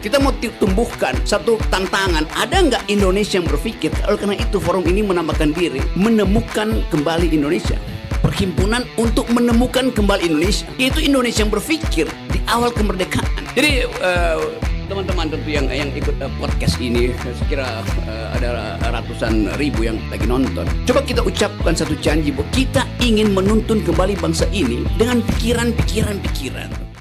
Kita mau tumbuhkan satu tantangan. Ada nggak Indonesia yang berpikir? Oleh karena itu forum ini menamakan diri menemukan kembali Indonesia. Perhimpunan untuk menemukan kembali Indonesia. Yaitu Indonesia yang berpikir di awal kemerdekaan. Jadi teman-teman tentu yang ikut podcast ini, saya kira ada ratusan ribu yang lagi nonton. Coba kita ucapkan satu janji bahwa kita ingin menuntun kembali bangsa ini dengan pikiran-pikiran.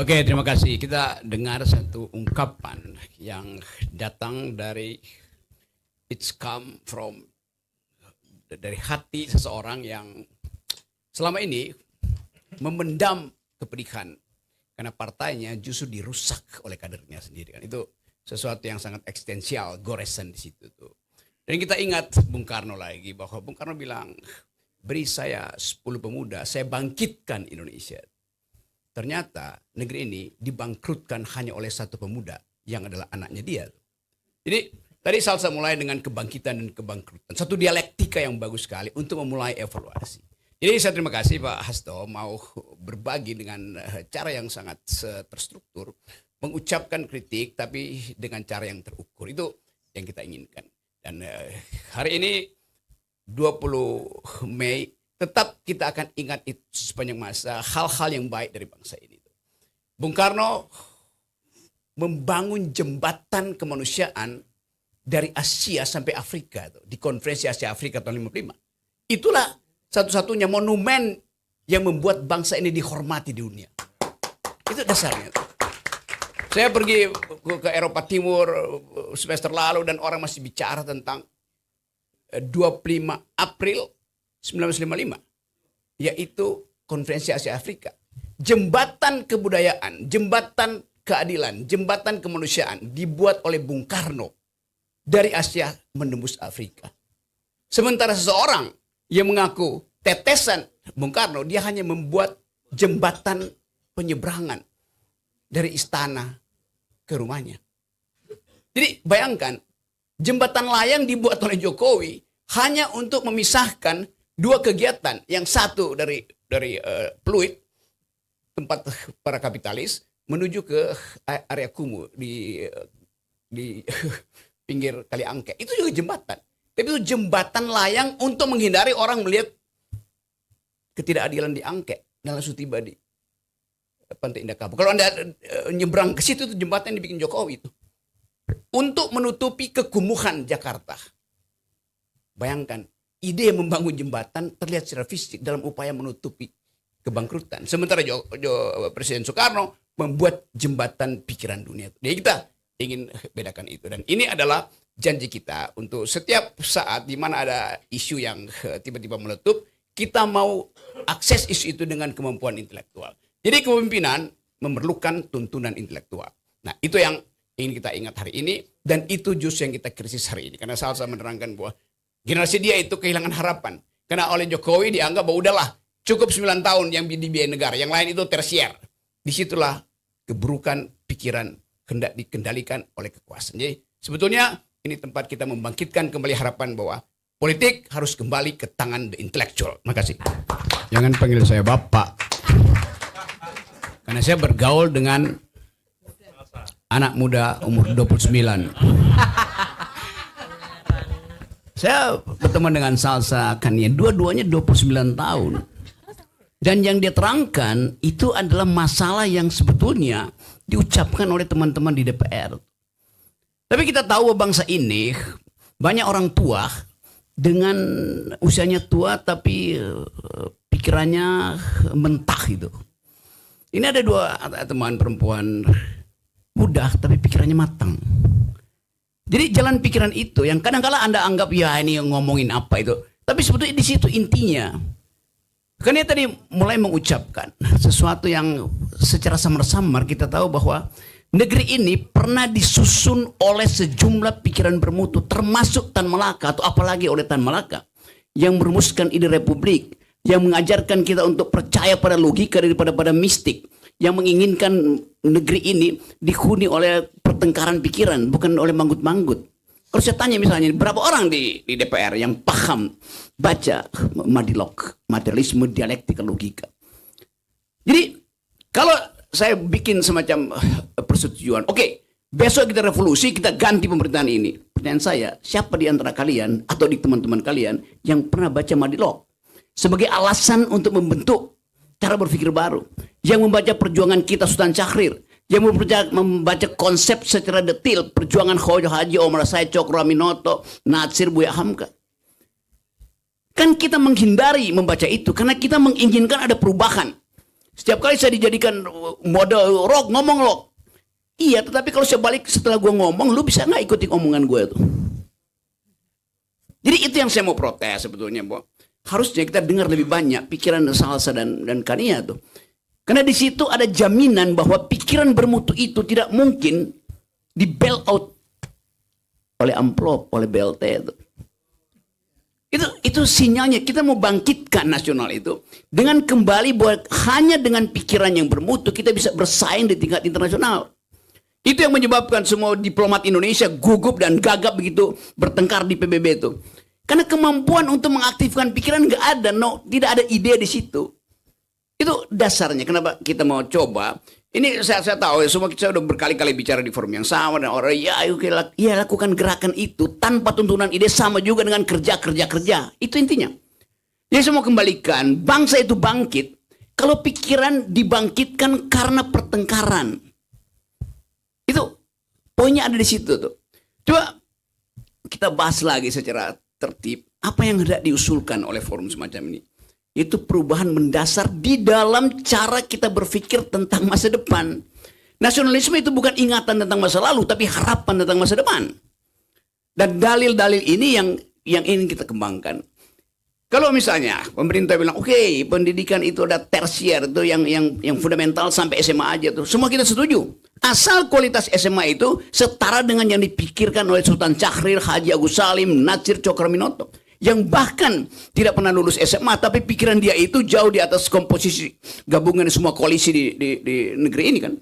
Oke, terima kasih. Kita dengar satu ungkapan yang datang dari dari hati seseorang yang selama ini memendam kepedihan karena partainya justru dirusak oleh kadernya sendiri. Kan itu sesuatu yang sangat eksistensial, goresan di situ tuh. Dan kita ingat Bung Karno lagi bahwa Bung Karno bilang, beri saya 10 pemuda, saya bangkitkan Indonesia. Ternyata negeri ini dibangkrutkan hanya oleh satu pemuda yang adalah anaknya dia. Jadi tadi Salsa mulai dengan kebangkitan dan kebangkrutan. Satu dialektika yang bagus sekali untuk memulai evaluasi. Jadi saya terima kasih Pak Hasto mau berbagi dengan cara yang sangat terstruktur. Mengucapkan kritik tapi dengan cara yang terukur. Itu yang kita inginkan. Dan hari ini 20 Mei tetap kita akan ingat itu sepanjang masa hal-hal yang baik dari bangsa ini. Bung Karno membangun jembatan kemanusiaan dari Asia sampai Afrika di konferensi Asia Afrika tahun 55. Itulah satu-satunya monumen yang membuat bangsa ini dihormati di dunia. Itu dasarnya. Saya pergi ke Eropa Timur semester lalu dan orang masih bicara tentang 25 April 1955, yaitu konferensi Asia Afrika. Jembatan kebudayaan, jembatan keadilan, jembatan kemanusiaan dibuat oleh Bung Karno dari Asia menembus Afrika. Sementara seseorang yang mengaku tetesan Bung Karno, dia hanya membuat jembatan penyeberangan dari istana ke rumahnya. Jadi bayangkan, jembatan layang dibuat oleh Jokowi hanya untuk memisahkan dua kegiatan, yang satu dari Pluit, tempat para kapitalis, menuju ke area kumuh di pinggir Kali Angke. Itu juga jembatan. Tapi itu jembatan layang untuk menghindari orang melihat ketidakadilan di Angke dan langsung tiba di Pantai Indah Kapuk. Kalau Anda nyebrang ke situ, itu jembatan yang dibikin Jokowi itu. Untuk menutupi kekumuhan Jakarta. Bayangkan. Ide yang membangun jembatan terlihat secara fisik dalam upaya menutupi kebangkrutan. Sementara Presiden Soekarno membuat jembatan pikiran dunia. Jadi kita ingin bedakan itu. Dan ini adalah janji kita untuk setiap saat di mana ada isu yang tiba-tiba meletup, kita mau akses isu itu dengan kemampuan intelektual. Jadi kepemimpinan memerlukan tuntunan intelektual. Nah itu yang ingin kita ingat hari ini. Dan itu justru yang kita krisis hari ini. Karena Salsa menerangkan bahwa generasi dia itu kehilangan harapan. Karena oleh Jokowi dianggap bahwa udahlah cukup 9 tahun yang dibiayai negara. Yang lain itu tersier. Disitulah keburukan pikiran hendak dikendalikan oleh kekuasaan. Jadi sebetulnya ini tempat kita membangkitkan kembali harapan bahwa politik harus kembali ke tangan the intellectual. Makasih. Jangan panggil saya Bapak. Karena saya bergaul dengan anak muda umur 29. Saya berteman dengan Salsa Kania, dua-duanya 29 tahun. Dan yang dia terangkan itu adalah masalah yang sebetulnya diucapkan oleh teman-teman di DPR. Tapi kita tahu bangsa ini banyak orang tua dengan usianya tua tapi pikirannya mentah itu. Ini ada dua teman perempuan muda tapi pikirannya matang. Jadi jalan pikiran itu yang kadang-kala Anda anggap ya ini ngomongin apa itu. Tapi sebetulnya di situ intinya. Karena tadi mulai mengucapkan sesuatu yang secara samar-samar kita tahu bahwa negeri ini pernah disusun oleh sejumlah pikiran bermutu termasuk Tan Malaka atau apalagi oleh Tan Malaka yang merumuskan ide republik, yang mengajarkan kita untuk percaya pada logika daripada pada mistik, yang menginginkan negeri ini dihuni oleh pertengkaran pikiran bukan oleh manggut-manggut. Kalau saya tanya misalnya, berapa orang di DPR yang paham baca Madilog, materialisme, dialektika, logika. Jadi kalau saya bikin semacam persetujuan, oke, besok kita revolusi, kita ganti pemerintahan ini. Pertanyaan saya, siapa di antara kalian atau di teman-teman kalian yang pernah baca Madilog sebagai alasan untuk membentuk cara berpikir baru, yang membaca perjuangan kita Sultan Syahrir, yang membaca konsep secara detail perjuangan Hojo Haji Omar Said Cokro Aminoto, Natsir, Buya Hamka. Kan kita menghindari membaca itu karena kita menginginkan ada perubahan. Setiap kali saya dijadikan model rock, ngomong rock. Iya, tetapi kalau saya balik setelah gue ngomong, lu bisa nggak ikuti omongan gue tuh? Jadi itu yang saya mau protes sebetulnya, Bo. Harusnya kita dengar lebih banyak pikiran Salsa dan Kania tuh. Karena di situ ada jaminan bahwa pikiran bermutu itu tidak mungkin di bail out oleh amplop, oleh BLT itu. Itu sinyalnya kita mau bangkitkan nasional itu dengan kembali bahwa hanya dengan pikiran yang bermutu kita bisa bersaing di tingkat internasional. Itu yang menyebabkan semua diplomat Indonesia gugup dan gagap begitu bertengkar di PBB itu. Karena kemampuan untuk mengaktifkan pikiran nggak ada, tidak ada ide di situ. Itu dasarnya kenapa kita mau coba. Ini saya tahu ya, semua kita udah berkali-kali bicara di forum yang sama dan orang ya lakukan gerakan itu tanpa tuntunan ide sama juga dengan kerja. Itu intinya. Jadi saya mau kembalikan bangsa itu bangkit kalau pikiran dibangkitkan karena pertengkaran. Itu poinnya ada di situ tuh. Coba kita bahas lagi secara tertib apa yang hendak diusulkan oleh forum semacam ini. Itu perubahan mendasar di dalam cara kita berpikir tentang masa depan. Nasionalisme itu bukan ingatan tentang masa lalu, tapi harapan tentang masa depan. Dan dalil-dalil ini yang ingin kita kembangkan. Kalau misalnya pemerintah bilang, oke, pendidikan itu ada tersier itu yang fundamental sampai SMA aja tuh, semua kita setuju. Asal kualitas SMA itu setara dengan yang dipikirkan oleh Sultan Syahrir, Haji Agus Salim, Natsir, Cokro Aminoto. Yang bahkan tidak pernah lulus SMA, tapi pikiran dia itu jauh di atas komposisi gabungan semua koalisi di negeri ini kan.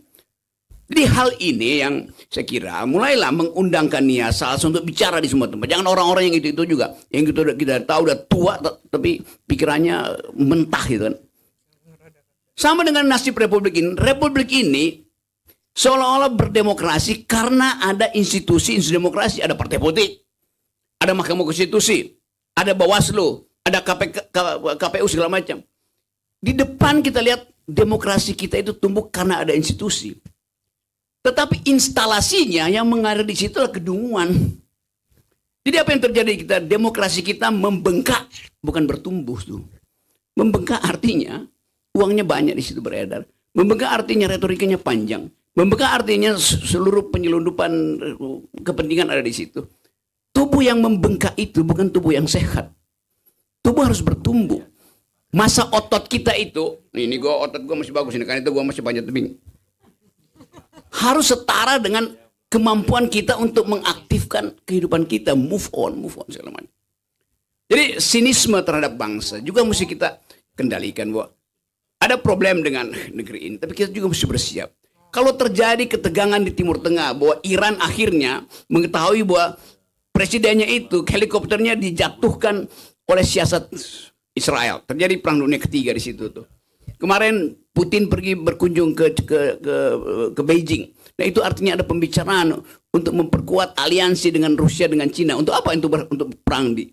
Jadi hal ini yang saya kira mulailah mengundangkan Niasas untuk bicara di semua tempat. Jangan orang-orang yang itu juga, yang kita tahu udah tua tapi pikirannya mentah gitu kan. Sama dengan nasib Republik ini. Republik ini seolah-olah berdemokrasi karena ada institusi demokrasi, ada partai politik, ada Mahkamah Konstitusi, ada Bawaslu, ada KPU segala macam. Di depan kita lihat demokrasi kita itu tumbuh karena ada institusi. Tetapi instalasinya yang mengalir di situ adalah kedunguan. Jadi apa yang terjadi kita? Demokrasi kita membengkak, bukan bertumbuh tuh. Membengkak artinya uangnya banyak di situ beredar. Membengkak artinya retorikanya panjang. Membengkak artinya seluruh penyelundupan kepentingan ada di situ. Tubuh yang membengkak itu bukan tubuh yang sehat. Tubuh harus bertumbuh. Masa otot kita itu, ini otot gue masih bagus ini, kan itu gue masih banyak tebing. Harus setara dengan kemampuan kita untuk mengaktifkan kehidupan kita, move on segala macam. Jadi sinisme terhadap bangsa juga mesti kita kendalikan bahwa ada problem dengan negeri ini, tapi kita juga mesti bersiap. Kalau terjadi ketegangan di Timur Tengah, bahwa Iran akhirnya mengetahui bahwa presidennya itu, helikopternya dijatuhkan oleh siasat Israel. Terjadi perang dunia ketiga di situ tuh. Kemarin Putin pergi berkunjung ke Beijing. Nah itu artinya ada pembicaraan untuk memperkuat aliansi dengan Rusia dengan Cina. Untuk apa? Untuk perang di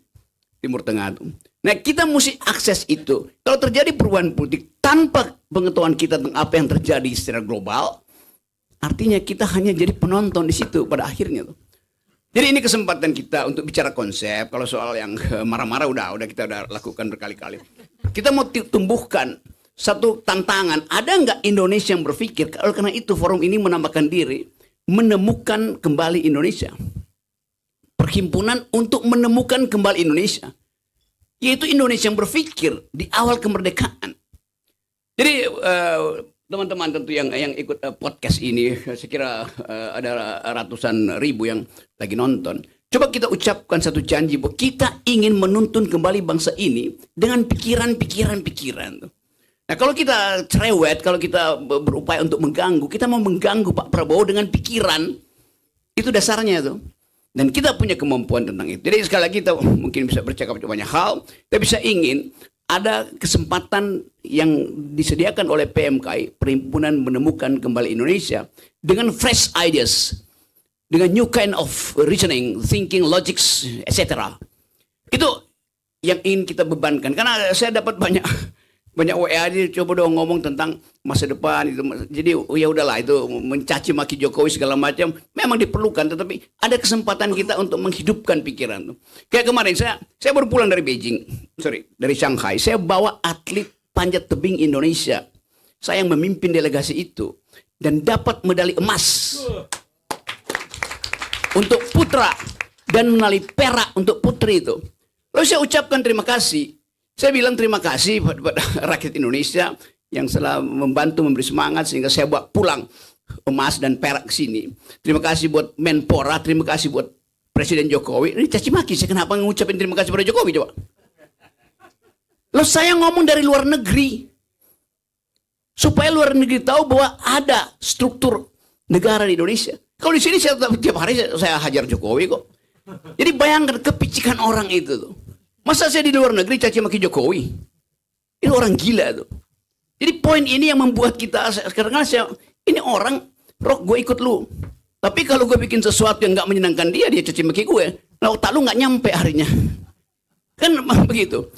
Timur Tengah itu. Nah kita mesti akses itu. Kalau terjadi perubahan politik tanpa pengetahuan kita tentang apa yang terjadi secara global, artinya kita hanya jadi penonton di situ pada akhirnya tuh. Jadi ini kesempatan kita untuk bicara konsep. Kalau soal yang marah-marah kita udah lakukan berkali-kali. Kita mau tumbuhkan satu tantangan. Ada nggak Indonesia yang berpikir, karena itu forum ini menambahkan diri, menemukan kembali Indonesia. Perhimpunan untuk menemukan kembali Indonesia. Yaitu Indonesia yang berpikir di awal kemerdekaan. Jadi teman-teman tentu yang ikut podcast ini, saya kira ada ratusan ribu yang lagi nonton. Coba kita ucapkan satu janji bahwa kita ingin menuntun kembali bangsa ini dengan pikiran. Nah kalau kita cerewet, kalau kita berupaya untuk mengganggu, kita mau mengganggu Pak Prabowo dengan pikiran, itu dasarnya tuh. Dan kita punya kemampuan tentang itu. Jadi sekali lagi kita mungkin bisa bercakap banyak hal, kita bisa ingin ada kesempatan yang disediakan oleh PMKI, Perhimpunan Menemukan Kembali Indonesia, dengan fresh ideas, dengan new kind of reasoning, thinking, logics, etc. Itu yang ingin kita bebankan. Karena saya dapat banyak WA dia coba dong ngomong tentang masa depan itu. Jadi ya udahlah itu mencaci maki Jokowi segala macam memang diperlukan, tetapi ada kesempatan kita untuk menghidupkan pikiran tuh. Kayak kemarin saya baru pulang dari dari Shanghai. Saya bawa atlet panjat tebing Indonesia. Saya yang memimpin delegasi itu dan dapat medali emas untuk putra dan medali perak untuk putri itu. Lalu saya ucapkan terima kasih. Saya bilang terima kasih pada rakyat Indonesia yang telah membantu memberi semangat sehingga saya bawa pulang emas dan perak ke sini. Terima kasih buat Menpora, terima kasih buat Presiden Jokowi. Ini caci maki, saya kenapa ngucapin terima kasih pada Jokowi coba? Loh saya ngomong dari luar negeri. Supaya luar negeri tahu bahwa ada struktur negara di Indonesia. Kalau di sini saya tiap hari saya hajar Jokowi kok. Jadi bayangkan kepicikan orang itu tuh. Masa saya di luar negeri caci maki Jokowi? Ini orang gila tuh. Jadi poin ini yang membuat kita sekarang ini orang Rok gue ikut lu. Tapi kalau gue bikin sesuatu yang nggak menyenangkan dia caci maki gue. Nah otak lu nggak nyampe harinya. Kan begitu.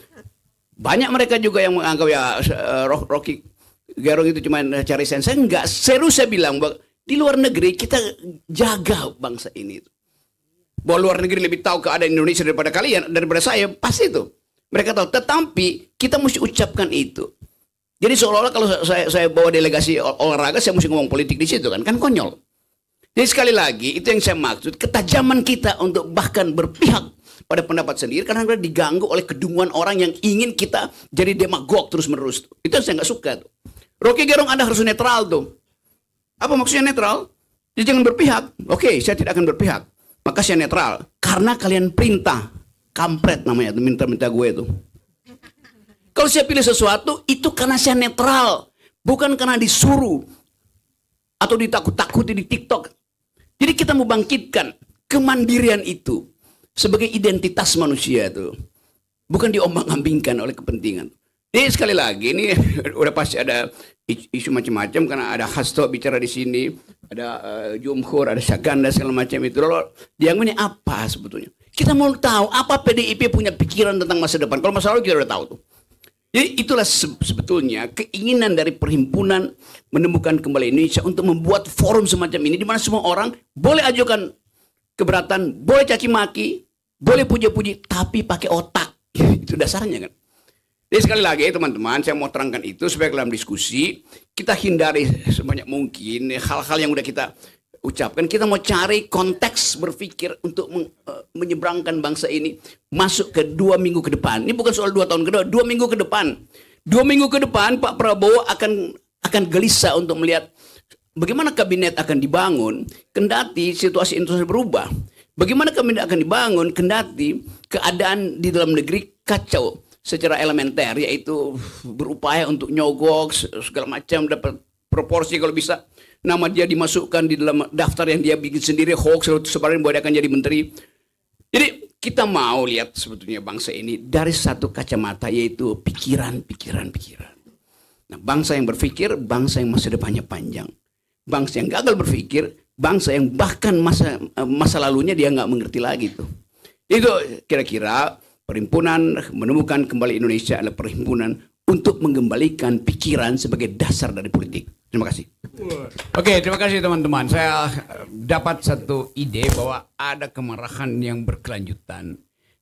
Banyak mereka juga yang menganggap ya Rocky Gerung itu cuma cari sense. Enggak, serius saya bilang bahwa di luar negeri kita jaga bangsa ini. Bahwa luar negeri lebih tahu keadaan Indonesia daripada kalian, daripada saya, pasti itu. Mereka tahu, tetapi kita mesti ucapkan itu. Jadi seolah-olah kalau saya bawa delegasi olahraga, saya mesti ngomong politik di situ kan konyol. Jadi sekali lagi, itu yang saya maksud, ketajaman kita untuk bahkan berpihak pada pendapat sendiri, karena kita diganggu oleh kedunguan orang yang ingin kita jadi demagog terus-menerus. Itu yang saya nggak suka tuh. Rocky Gerung Anda harus netral tuh. Apa maksudnya netral? Jadi jangan berpihak. Oke, saya tidak akan berpihak. Maka saya netral. Karena kalian perintah. Kampret namanya itu, minta-minta gue itu. Kalau saya pilih sesuatu, itu karena saya netral. Bukan karena disuruh. Atau ditakut-takuti di TikTok. Jadi kita mau bangkitkan kemandirian itu. Sebagai identitas manusia itu. Bukan diombang-ambingkan oleh kepentingan. Jadi sekali lagi, ini udah pasti ada isu macam-macam. Karena ada Hasto bicara di sini. Ada Jumhur, ada Syaganda segala macam itu. Lalu dia ini apa sebetulnya? Kita mau tahu apa PDIP punya pikiran tentang masa depan. Kalau masa lalu kita udah tahu tuh. Jadi itulah sebetulnya keinginan dari Perhimpunan Menemukan Kembali Indonesia untuk membuat forum semacam ini. Di mana semua orang boleh ajukan keberatan, boleh caci maki, boleh puji-puji, tapi pakai otak. Itu dasarnya kan. Jadi sekali lagi teman-teman, saya mau terangkan itu supaya dalam diskusi kita hindari sebanyak mungkin hal-hal yang udah kita ucapkan. Kita mau cari konteks berpikir untuk menyeberangkan bangsa ini masuk ke 2 minggu ke depan. Ini bukan soal 2 tahun ke depan, 2 minggu ke depan. 2 minggu ke depan Pak Prabowo akan gelisah untuk melihat bagaimana kabinet akan dibangun kendati situasi internasional berubah. Bagaimana kabinet akan dibangun kendati keadaan di dalam negeri kacau secara elementer, yaitu berupaya untuk nyogok segala macam, dapat proporsi kalau bisa nama dia dimasukkan di dalam daftar yang dia bikin sendiri, hoax sebarin bahwa dia akan jadi menteri. Jadi kita mau lihat sebetulnya bangsa ini dari satu kacamata, yaitu pikiran. Nah, bangsa yang berpikir, bangsa yang masa depannya panjang. Bangsa yang gagal berpikir, bangsa yang bahkan masa lalunya dia nggak mengerti lagi tuh. Itu kira-kira Perhimpunan Menemukan Kembali Indonesia adalah perhimpunan untuk mengembalikan pikiran sebagai dasar dari politik. Terima kasih. Oke, terima kasih teman-teman. Saya dapat satu ide bahwa ada kemarahan yang berkelanjutan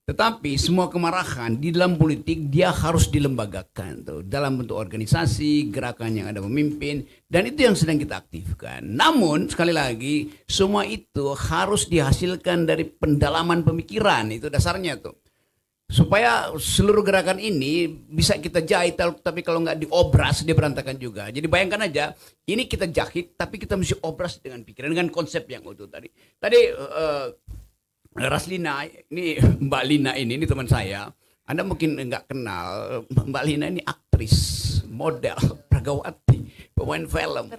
Tetapi semua kemarahan di dalam politik dia harus dilembagakan tuh, dalam bentuk organisasi, gerakan yang ada pemimpin, dan itu yang sedang kita aktifkan. Namun sekali lagi semua itu harus dihasilkan dari pendalaman pemikiran, itu dasarnya tuh. Supaya seluruh gerakan ini bisa kita jahit, tapi kalau nggak diobras dia berantakan juga. Jadi bayangkan aja, ini kita jahit, tapi kita mesti obras dengan pikiran, dengan konsep yang utuh tadi. Raslina, ini Mbak Lina ini teman saya. Anda mungkin nggak kenal, Mbak Lina ini aktris, model, pragawati, pemain film,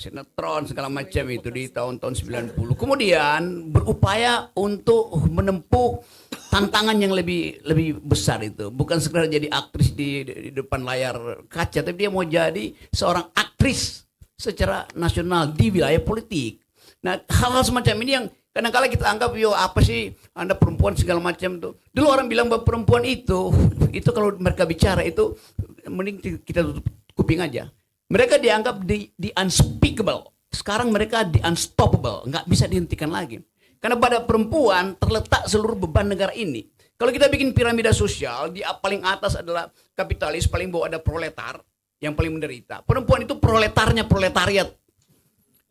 sinetron segala macam itu di tahun-tahun 90. Kemudian berupaya untuk menempuh tantangan yang lebih besar itu. Bukan sekedar jadi aktris di depan layar kaca, tapi dia mau jadi seorang aktris secara nasional di wilayah politik. Nah, hal-hal semacam ini yang kadang-kala kita anggap, yo apa sih Anda perempuan segala macam tuh. Dulu orang bilang bahwa perempuan itu kalau mereka bicara itu mending kita tutup kuping aja. Mereka dianggap the unspeakable. Sekarang mereka the unstoppable, nggak bisa dihentikan lagi. Karena pada perempuan terletak seluruh beban negara ini. Kalau kita bikin piramida sosial, di paling atas adalah kapitalis, paling bawah ada proletar yang paling menderita. Perempuan itu proletarnya proletariat.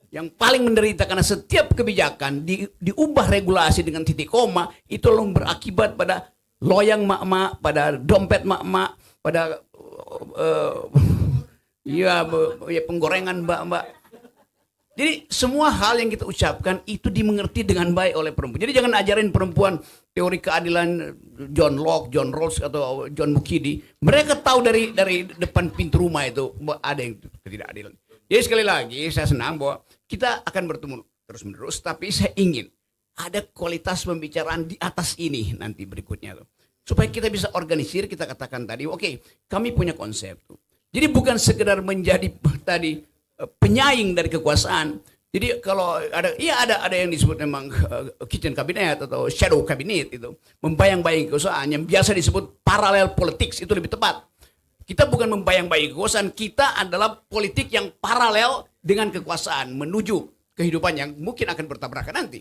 Yang paling menderita karena setiap kebijakan diubah regulasi dengan titik koma, itu lalu berakibat pada loyang mak-mak, pada dompet mak-mak, pada penggorengan mbak-mbak. Jadi semua hal yang kita ucapkan itu dimengerti dengan baik oleh perempuan. Jadi jangan ajarin perempuan teori keadilan John Locke, John Rawls atau John Mukidi. Mereka tahu dari depan pintu rumah itu ada yang ketidakadilan. Jadi sekali lagi saya senang bahwa kita akan bertemu terus-menerus, tapi saya ingin ada kualitas pembicaraan di atas ini nanti berikutnya tuh. Supaya kita bisa organisir, kita katakan tadi, oke, kami punya konsep tuh. Jadi bukan sekedar menjadi tadi penyaing dari kekuasaan. Jadi kalau ada yang disebut memang kitchen cabinet atau shadow cabinet itu, membayang-bayangi kekuasaan yang biasa disebut parallel politics, itu lebih tepat. Kita bukan membayang-bayangi kekuasaan, kita adalah politik yang paralel dengan kekuasaan menuju kehidupan yang mungkin akan bertabrakan nanti.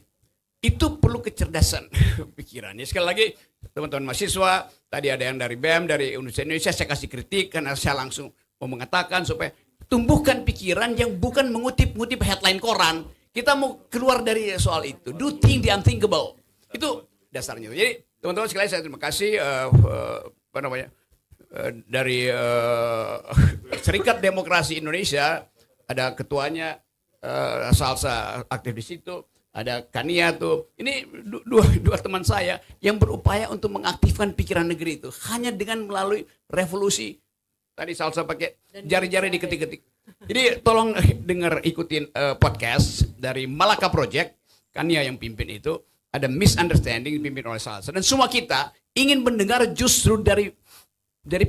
Itu perlu kecerdasan pikirannya. Sekali lagi, teman-teman mahasiswa, tadi ada yang dari BEM, dari Universitas Indonesia, saya kasih kritik karena saya langsung mau mengatakan supaya tumbuhkan pikiran yang bukan mengutip-ngutip headline koran. Kita mau keluar dari soal itu. Do think the unthinkable. Itu dasarnya. Jadi teman-teman sekalian, saya terima kasih dari Serikat Demokrasi Indonesia, ada ketuanya Salsa aktif di situ, ada Kania tuh. Ini dua teman saya yang berupaya untuk mengaktifkan pikiran negeri itu hanya dengan melalui revolusi. Tadi Salsa pakai jari-jari diketik-ketik. Jadi tolong ikutin podcast dari Malaka Project, Kania yang pimpin itu. Ada misunderstanding dipimpin oleh Salsa, dan semua kita ingin mendengar justru dari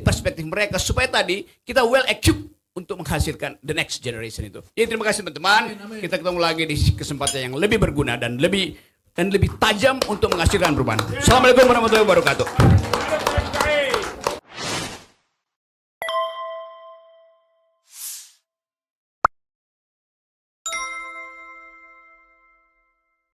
perspektif mereka supaya tadi kita well equipped untuk menghasilkan the next generation itu. Jadi terima kasih teman-teman. Kita ketemu lagi di kesempatan yang lebih berguna dan lebih tajam untuk menghasilkan perubahan. Assalamualaikum warahmatullahi wabarakatuh.